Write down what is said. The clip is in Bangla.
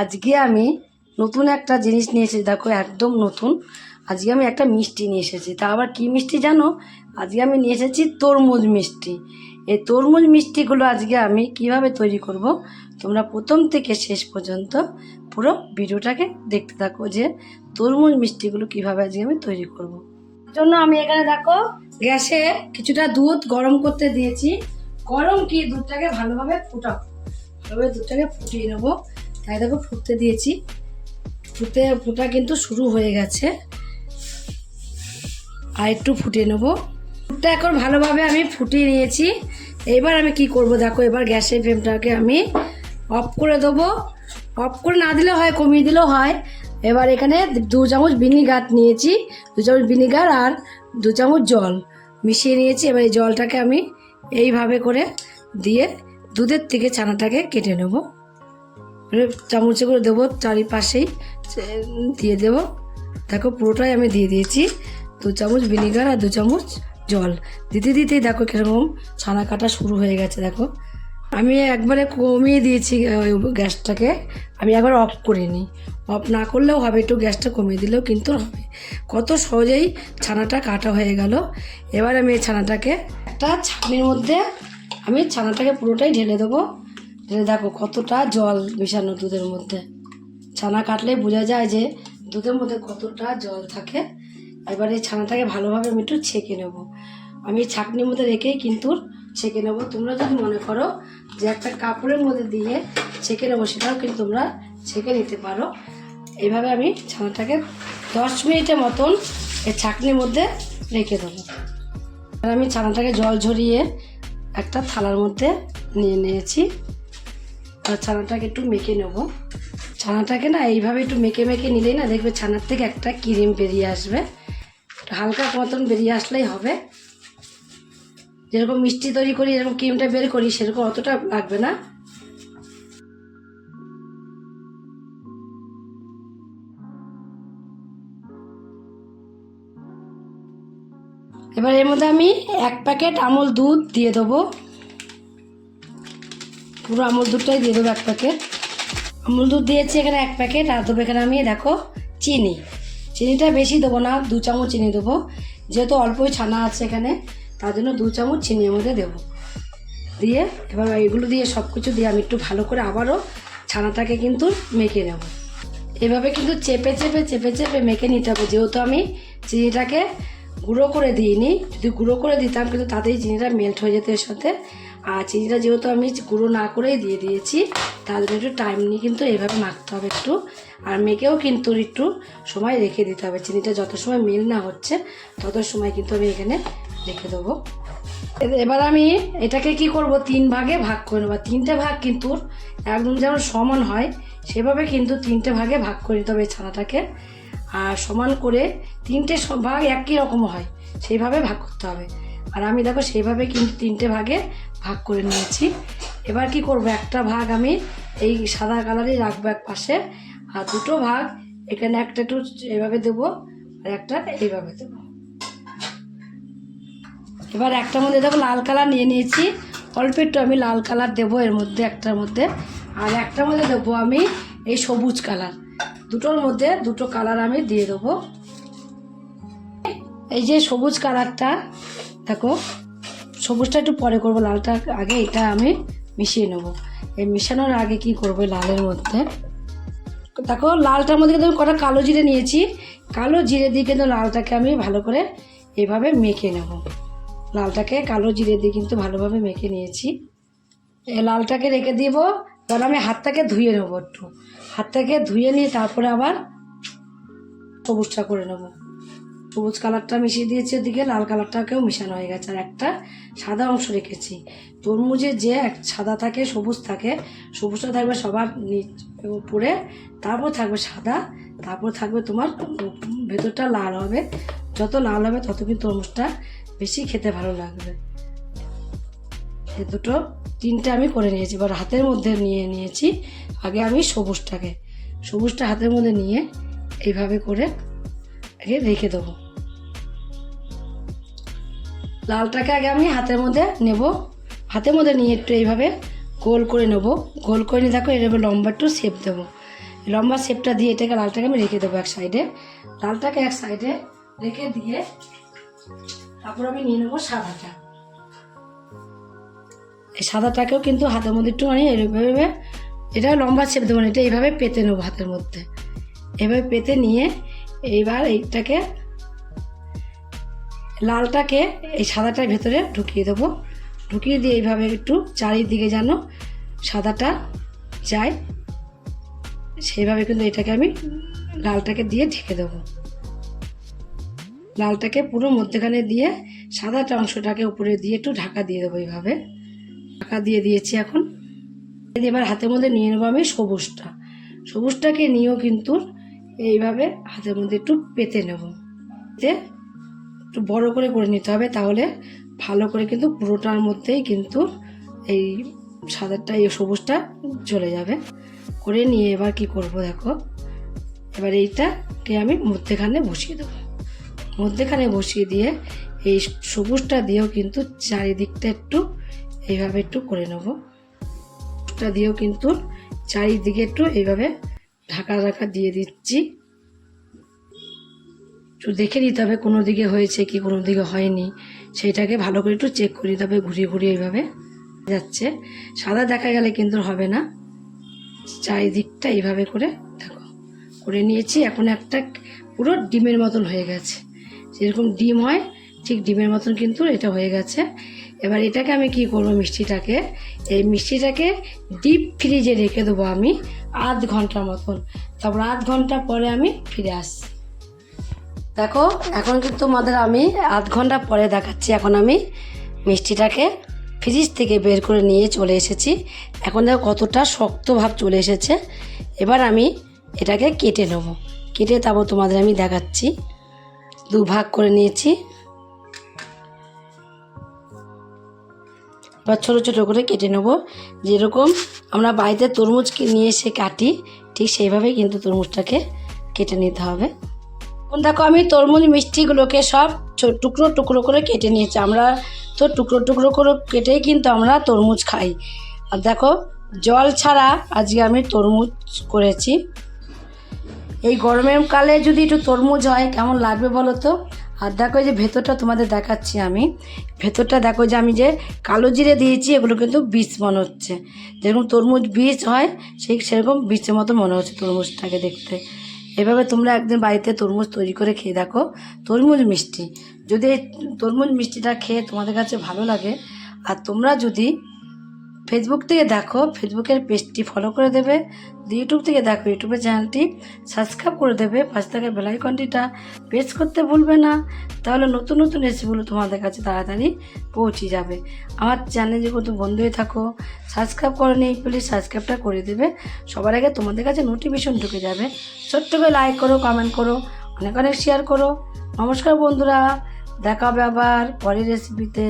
আজকে আমি নতুন একটা জিনিস নিয়ে এসেছি, দেখো একদম নতুন। আজকে আমি একটা মিষ্টি নিয়ে এসেছি, তা আবার কী মিষ্টি জানো? আজকে আমি নিয়ে এসেছি তরমুজ মিষ্টি। এই তরমুজ মিষ্টিগুলো আজকে আমি কিভাবে তৈরি করব, তোমরা প্রথম থেকে শেষ পর্যন্ত পুরো ভিডিওটাকে দেখতে থাকো যে তরমুজ মিষ্টিগুলো কিভাবে আজকে আমি তৈরি করব। এর জন্য আমি এখানে দেখো গ্যাসে কিছুটা দুধ গরম করতে দিয়েছি। গরম কি দুধটাকে ভালোভাবে ফুটাবো, ভালোভাবে দুধটাকে ফুটিয়ে নেবো। তাই দেখো ফুটতে দিয়েছি, ফোটা কিন্তু শুরু হয়ে গেছে। আর একটু ফুটিয়ে নেবো। দুধটা এখন ভালোভাবে আমি ফুটিয়ে নিয়েছি। এবার আমি কি করব দেখো, এবার গ্যাসের ফ্লেমটাকে আমি অফ করে দেবো। অফ করে না দিলেও হয়, কমিয়ে দিলেও হয়। এবার এখানে 2 চামচ ভিনিগার নিয়েছি, 2 চামচ ভিনিগার আর 2 চামচ জল মিশিয়ে নিয়েছি। এবার এই জলটাকে আমি এইভাবে করে দিয়ে দুধের থেকে ছানাটাকে কেটে নেবো। চামচে করে দেবো, চারিপাশেই দিয়ে দেবো। দেখো পুরোটাই আমি দিয়ে দিয়েছি। 2 চামচ ভিনিগার আর 2 চামচ জল দিতে দিতেই দেখো কীরকম ছানা কাটা শুরু হয়ে গেছে। দেখো আমি একবারে কমিয়ে দিয়েছি গ্যাসটাকে, আমি একবার অফ করিনি। অফ না করলেও হবে, একটু গ্যাসটা কমিয়ে দিলেও কিন্তু হবে। কত সহজেই ছানাটা কাটা হয়ে গেল। এবার আমি এই ছানাটাকে একটা ছাকনির মধ্যে আমি ছানাটাকে পুরোটাই ঢেলে দেবো। দেখো কতটা জল মেশানো দুধের মধ্যে। ছানা কাটলেই বোঝা যায় যে দুধের মধ্যে কতটা জল থাকে। এবার এই ছানাটাকে ভালোভাবে আমি একটু ছেঁকে নেব। আমি ছাঁকনির মধ্যে রেখেই কিন্তু ছেঁকে নেব। তোমরা যদি মনে করো যে একটা কাপড়ের মধ্যে দিয়ে ছেঁকে নেবো, সেটাও কিন্তু তোমরা ছেঁকে নিতে পারো। এইভাবে আমি ছানাটাকে 10 মিনিটের মতন এই ছাঁকনির মধ্যে রেখে দেবো। আর আমি ছানাটাকে জল ঝরিয়ে একটা থালার মধ্যে নিয়ে নিয়েছি। আর ছানাটাকে একটু মেখে নেব। ছানাটাকে না এইভাবে একটু মেখে মেখে নিলেই না দেখবে ছানার থেকে একটা ক্রিম বেরিয়ে আসবে। হালকা মতন বেরিয়ে আসলেই হবে। যেরকম মিষ্টি তৈরি করি এরকম ক্রিমটা বের করি সেরকম অতটা লাগবে না। এবার এর মধ্যে আমি 1 প্যাকেট আমুল দুধ দিয়ে দেবো। পুরো আমুল দুধটাই দিয়ে দেবো 1 প্যাকেট। আমুল দুধ দিয়েছি এখানে 1 প্যাকেট। আর দেবো এখানে আমি দেখো চিনি। চিনিটা বেশি দেবো না, 2 চামচ চিনি দেবো। যেহেতু অল্পই ছানা আছে এখানে, তার জন্য 2 চামচ চিনির মধ্যে দেবো। দিয়ে এবার এগুলো দিয়ে সব কিছু দিয়ে আমি একটু ভালো করে আবারও ছানাটাকে কিন্তু মেখে নেব। এভাবে কিন্তু চেপে চেপে চেপে চেপে মেখে নিতে হবে। যেহেতু আমি চিনিটাকে গুঁড়ো করে দিইনি, যদি গুঁড়ো করে দিতাম কিন্তু তাতেই চিনিটা মেল্ট হয়ে যেত এর সাথে। আর চিনিটা যেহেতু আমি গুঁড়ো না করেই দিয়ে দিয়েছি, তার জন্য একটু টাইম নিয়ে কিন্তু এইভাবে মাখতে হবে একটু। আর মেখেও কিন্তু একটু সময় রেখে দিতে হবে। চিনিটা যত সময় মেল না হচ্ছে তত সময় কিন্তু আমি এখানে রেখে দেবো। এবার আমি এটাকে কি করব, 3 ভাগে ভাগ করে নেবো। 3টে ভাগ কিন্তু একদম যেমন সমান হয় সেভাবে কিন্তু 3টে ভাগে ভাগ করে নিতে হবে ছানাটাকে। আর সমান করে 3টে ভাগ একই রকম হয় সেইভাবে ভাগ করতে হবে। আর আমি দেখো সেইভাবে কিন্তু 3টে ভাগে ভাগ করে নিয়েছি। এবার কি করব, একটা ভাগ আমি এই সাদা কালারই রাখবো এক পাশে, আর 2টো ভাগ এখানে একটা একটু এইভাবে দেবো আর একটা এইভাবে দেবো। এবার একটার মধ্যে দেখো লাল কালার নিয়ে নিয়েছি, অল্প একটু আমি লাল কালার দেবো এর মধ্যে, একটার মধ্যে। আর একটার মধ্যে দেবো আমি এই সবুজ কালার। দুটোর মধ্যে 2টো কালার আমি দিয়ে দেবো। এই যে সবুজ কালারটা দেখো, সবুজটা একটু পরে করবো, লালটা আগে। এটা আমি মিশিয়ে নেবো। এই মিশানোর আগে কি করবো, লালের মধ্যে দেখো লালটার মধ্যে কিন্তু আমি কটা কালো জিরে নিয়েছি। কালো জিরে দিয়ে কিন্তু লালটাকে আমি ভালো করে এভাবে মেখে নেব। লালটাকে কালো জিরে দিয়ে কিন্তু ভালোভাবে মেখে নিয়েছি। এই লালটাকে রেখে দিব। এবার আমি হাতটাকে ধুয়ে নেবো, একটু হাতটাকে ধুয়ে নিয়ে তারপরে আবার সবুজটা করে নেব। সবুজ কালারটা মিশিয়ে দিয়েছি ওদিকে, লাল কালারটাকেও মিশানো হয়ে গেছে। আর একটা সাদা অংশ রেখেছি। তরমুজে যে সাদা থাকে সবুজ থাকে, সবুজটা থাকবে সবার উপরে, তারপর থাকবে সাদা, তারপর থাকবে তোমার ভেতরটা লাল হবে। যত লাল হবে তত কিন্তু তরমুজটা বেশি খেতে ভালো লাগবে। এই 3টে আমি করে নিয়েছি। এবার হাতের মধ্যে নিয়ে নিয়েছি আগে আমি সবুজটা হাতের মধ্যে নিয়ে এইভাবে করে আগে রেখে দেবো। লালটাকে আগে আমি হাতের মধ্যে নেব। হাতের মধ্যে নিয়ে একটু এইভাবে গোল করে নেব। গোল করে নিয়ে দেখো এভাবে লম্বা একটু শেপ দেবো। লম্বা শেপটা দিয়ে এটাকে লালটাকে আমি রেখে দেবো এক সাইডে। লালটাকে এক সাইডে রেখে দিয়ে তারপর আমি নিয়ে নেবো সাদাটা। এই সাদাটাকেও কিন্তু হাতের মধ্যে একটু মানে এইভাবে, এটা লম্বা শেপ দেবো না, এটা এইভাবে পেতে নেবো হাতের মধ্যে। এভাবে পেতে নিয়ে এইবার এইটাকে লালটাকে এই সাদাটার ভেতরে ঢুকিয়ে দেবো। ঢুকিয়ে দিয়ে এইভাবে একটু চারিদিকে যেন সাদাটা যায় সেইভাবে কিন্তু এটাকে আমি লালটাকে দিয়ে ঢেকে দেবো। লালটাকে পুরো মধ্যেখানে দিয়ে সাদাটা অংশটাকে উপরে দিয়ে একটু ঢাকা দিয়ে দেবো। এইভাবে ঢাকা দিয়ে দিয়েছি। এখন এবার হাতের মধ্যে নিয়ে নেবো আমি সবুজটা। সবুজটাকে নিয়েও কিন্তু এইভাবে হাতের মধ্যে একটু পেতে নেব। একটু বড় করে নিতে হবে, তাহলে ভালো করে কিন্তু পুরোটার মধ্যেই কিন্তু এই সাদাটা এই সবুজটা চলে যাবে। করে নিয়ে এবার কি করব দেখো, এবার এইটাকে আমি মধ্যেখানে বসিয়ে দেবো। মধ্যেখানে বসিয়ে দিয়ে এই সবুজটা দিয়েও কিন্তু চারিদিকটা একটু এইভাবে একটু করে নেব। সবুজটা দিয়েও কিন্তু চারিদিকে একটু এইভাবে ঢাকা দিয়ে দিচ্ছি। একটু দেখে নিতে হবে কোনো দিকে হয়েছে কি কোনো দিকে হয়নি, সেইটাকে ভালো করে একটু চেক করে নিতে হবে। ঘুরিয়ে ঘুরিয়ে এইভাবে যাচ্ছে, সাদা দেখা গেলে কিন্তু হবে না। চারিদিকটা এইভাবে করে দেখো করে নিয়েছি। এখন একটা পুরো ডিমের মতন হয়ে গেছে, যেরকম ডিম হয় ঠিক ডিমের মতন কিন্তু এটা হয়ে গেছে। এবার এটাকে আমি কি করব, এই মিষ্টিটাকে ডিপ ফ্রিজে রেখে দেবো আমি আধ ঘন্টার মতন। তারপর আধ ঘন্টা পরে আমি ফিরে আসছি। দেখো এখন কিন্তু তোমাদের আমি আধ ঘন্টা পরে দেখাচ্ছি। এখন আমি মিষ্টিটাকে ফ্রিজ থেকে বের করে নিয়ে চলে এসেছি। এখন দেখো কতটা শক্ত ভাব চলে এসেছে। এবার আমি এটাকে কেটে নেব। কেটে তারপর তোমাদের আমি দেখাচ্ছি। দুভাগ করে নিয়েছি। এবার ছোটো ছোটো করে কেটে নেব। যেরকম আমরা বাড়িতে তরমুজ নিয়ে এসে কাটি ঠিক সেইভাবেই কিন্তু তরমুজটাকে কেটে নিতে হবে। এখন দেখো আমি তরমুজ মিষ্টিগুলোকে সব টুকরো টুকরো করে কেটে নিয়েছি। আমরা তো টুকরো টুকরো করে কেটেই কিন্তু আমরা তরমুজ খাই। আর দেখো জল ছাড়া আজকে আমি তরমুজ করেছি। এই গরমের কালে যদি একটু তরমুজ হয় কেমন লাগবে বলো তো। আর দেখো যে ভেতরটা তোমাদের দেখাচ্ছি আমি। ভেতরটা দেখো যে আমি যে কালো জিরে দিয়েছি এগুলো কিন্তু বীজ মনে হচ্ছে, যেরকম তরমুজ বীজ হয় সেরকম বীজের মতো মনে হচ্ছে তরমুজটাকে দেখতে। এভাবে তোমরা একদিন বাড়িতে তরমুজ তৈরি করে খেয়ে দেখো। তরমুজ মিষ্টি, যদি এই তরমুজ মিষ্টিটা খেয়ে তোমাদের কাছে ভালো লাগে, আর তোমরা যদি ফেসবুক থেকে দেখো ফেসবুকের পেজটি ফলো করে দেবে, ইউটিউব থেকে দেখো ইউটিউবের চ্যানেলটি সাবস্ক্রাইব করে দেবে, পাশে থাকা বেল আইকনটিটা প্রেস করতে ভুলবে না। তাহলে নতুন নতুন রেসিপিগুলো তোমাদের কাছে তাড়াতাড়ি পৌঁছে যাবে। আমার চ্যানেলে যদি বন্ধু হয়ে থাকো, সাবস্ক্রাইব করোনি প্লিজ সাবস্ক্রাইবটা করে দেবে। সবার আগে তোমাদের কাছে নোটিফিকেশন ঢুকে যাবে। ছোট্ট করে লাইক করো, কমেন্ট করো, অনেক অনেক শেয়ার করো। নমস্কার বন্ধুরা, দেখা হবে আবার পরের রেসিপিতে।